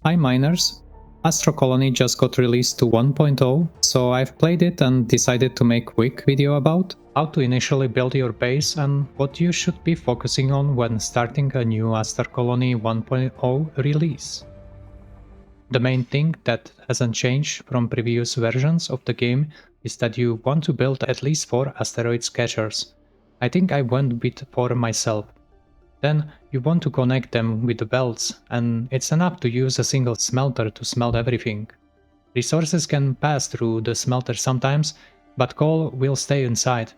Hi miners! Astro Colony just got released to 1.0, so I've played it and decided to make a quick video about how to initially build your base and what you should be focusing on when starting a new Astro Colony 1.0 release. The main thing that hasn't changed from previous versions of the game is that you want to build at least 4 asteroid catchers. I think I went with 4 myself. Then you want to connect them with the belts, and it's enough to use a single smelter to smelt everything. Resources can pass through the smelter sometimes, but coal will stay inside.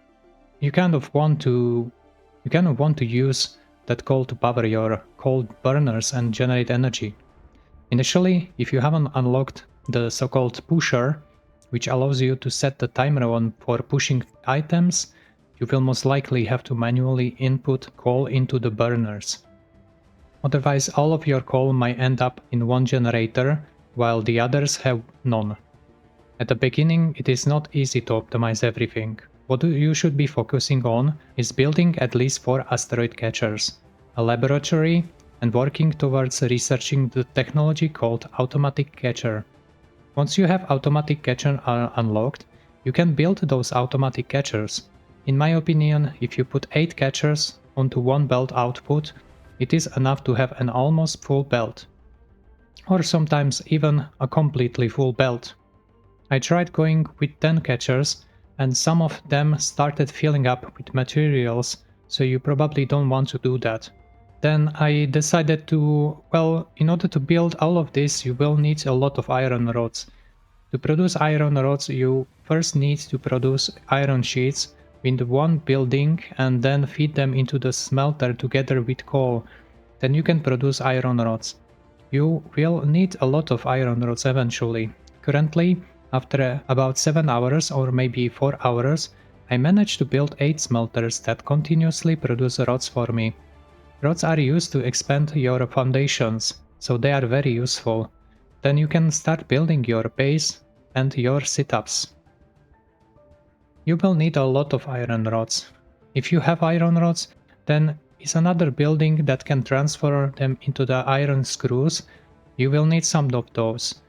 You kind of want to use that coal to power your coal burners and generate energy. Initially, if you haven't unlocked the so-called pusher, which allows you to set the timer on for pushing items, you will most likely have to manually input coal into the burners. Otherwise, all of your coal might end up in one generator, while the others have none. At the beginning, it is not easy to optimize everything. What you should be focusing on is building at least 4 asteroid catchers, a laboratory, and working towards researching the technology called automatic catcher. Once you have automatic catcher unlocked, you can build those automatic catchers. In my opinion, if you put 8 catchers onto one belt output, it is enough to have an almost full belt. Or sometimes even a completely full belt. I tried going with 10 catchers, and some of them started filling up with materials, so you probably don't want to do that. Then I decided to, in order to build all of this, you will need a lot of iron rods. To produce iron rods, you first need to produce iron sheets in the one building and then feed them into the smelter together with coal. Then you can produce iron rods. You will need a lot of iron rods eventually. Currently, after about 7 hours or maybe 4 hours, I managed to build 8 smelters that continuously produce rods for me. Rods are used to expand your foundations, so they are very useful. Then you can start building your base and your sit-ups. You will need a lot of iron rods. If you have iron rods, then is another building that can transfer them into the iron screws. You will need some of those.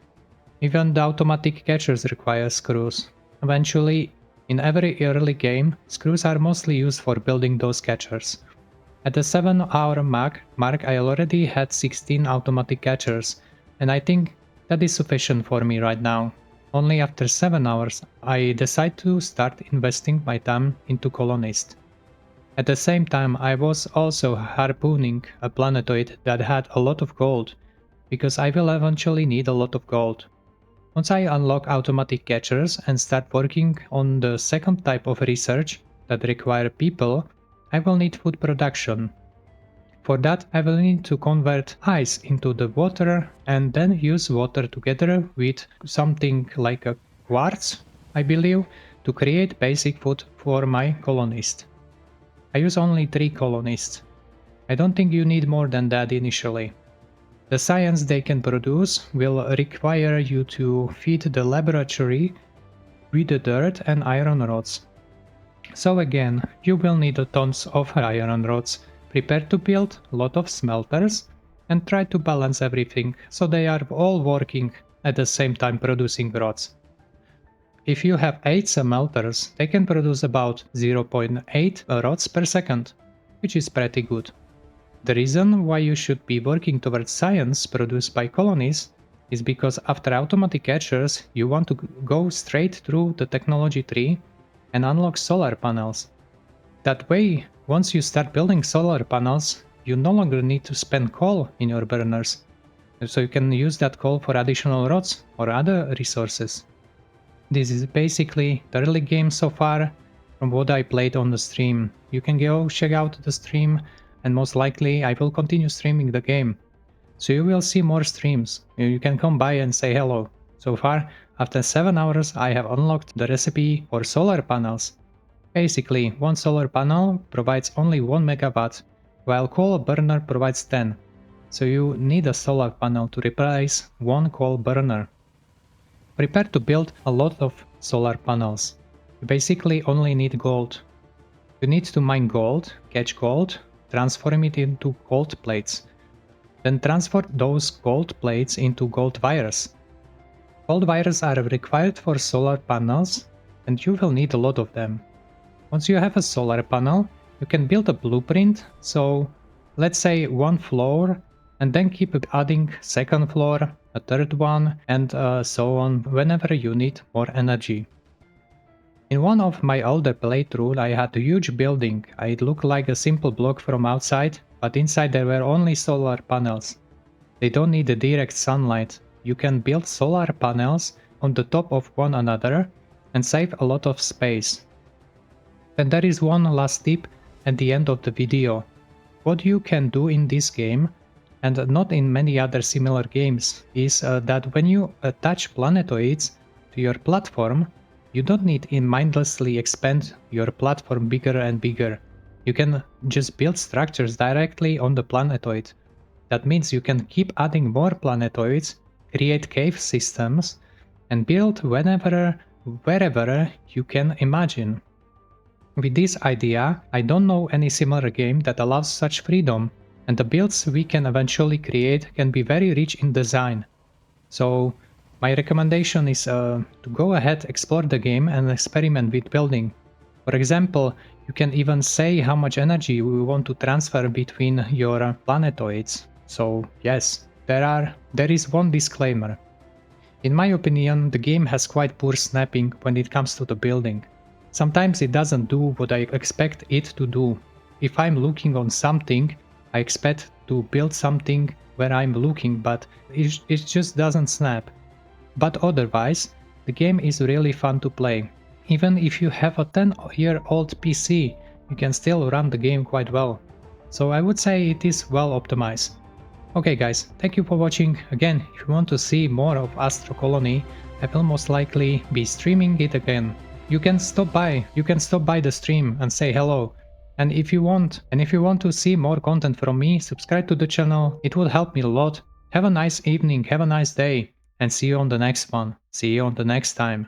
Even the automatic catchers require screws. Eventually, in every early game, screws are mostly used for building those catchers. At the 7-hour mark, I already had 16 automatic catchers, and I think that is sufficient for me right now. Only after 7 hours, I decided to start investing my time into Colonists. At the same time, I was also harpooning a planetoid that had a lot of gold, because I will eventually need a lot of gold. Once I unlock automatic catchers and start working on the second type of research that require people, I will need food production. For that, I will need to convert ice into the water and then use water together with something like a quartz, I believe, to create basic food for my colonist. I use only 3 colonists. I don't think you need more than that initially. The science they can produce will require you to feed the laboratory with the dirt and iron rods. So again, you will need tons of iron rods. Prepare to build a lot of smelters and try to balance everything so they are all working at the same time producing rods. If you have 8 smelters, they can produce about 0.8 rods per second, which is pretty good. The reason why you should be working towards science produced by colonies is because after automatic catchers, you want to go straight through the technology tree and unlock solar panels. That way, once you start building solar panels, you no longer need to spend coal in your burners, so you can use that coal for additional rods or other resources. This is basically the early game so far from what I played on the stream. You can go check out the stream, and most likely I will continue streaming the game. So you will see more streams. You can come by and say hello. So far, after 7 hours, I have unlocked the recipe for solar panels. Basically, one solar panel provides only 1 megawatt, while coal burner provides 10. So you need a solar panel to replace one coal burner. Prepare to build a lot of solar panels. You basically only need gold. You need to mine gold, catch gold, transform it into gold plates. Then transfer those gold plates into gold wires. Gold wires are required for solar panels, and you will need a lot of them. Once you have a solar panel, you can build a blueprint, so let's say one floor, and then keep adding second floor, a third one, and so on whenever you need more energy. In one of my older playthroughs, I had a huge building. It looked like a simple block from outside, but inside there were only solar panels. They don't need the direct sunlight. You can build solar panels on the top of one another and save a lot of space. Then there is one last tip at the end of the video. What you can do in this game, and not in many other similar games, is that when you attach planetoids to your platform, you don't need to mindlessly expand your platform bigger and bigger. You can just build structures directly on the planetoid. That means you can keep adding more planetoids, create cave systems, and build wherever you can imagine. With this idea, I don't know any similar game that allows such freedom, and the builds we can eventually create can be very rich in design. So my recommendation is to go ahead, explore the game and experiment with building. For example, you can even say how much energy you want to transfer between your planetoids. So yes, there is one disclaimer. In my opinion, the game has quite poor snapping when it comes to the building. Sometimes it doesn't do what I expect it to do. If I'm looking on something, I expect to build something where I'm looking, but it just doesn't snap. But otherwise, the game is really fun to play. Even if you have a 10-year-old PC, you can still run the game quite well. So I would say it is well optimized. Okay guys, thank you for watching. Again, if you want to see more of Astro Colony, I will most likely be streaming it again. You can stop by the stream and say hello. And if you want to see more content from me, subscribe to the channel, it would help me a lot. Have a nice evening, have a nice day, and see you on the next one. See you on the next time.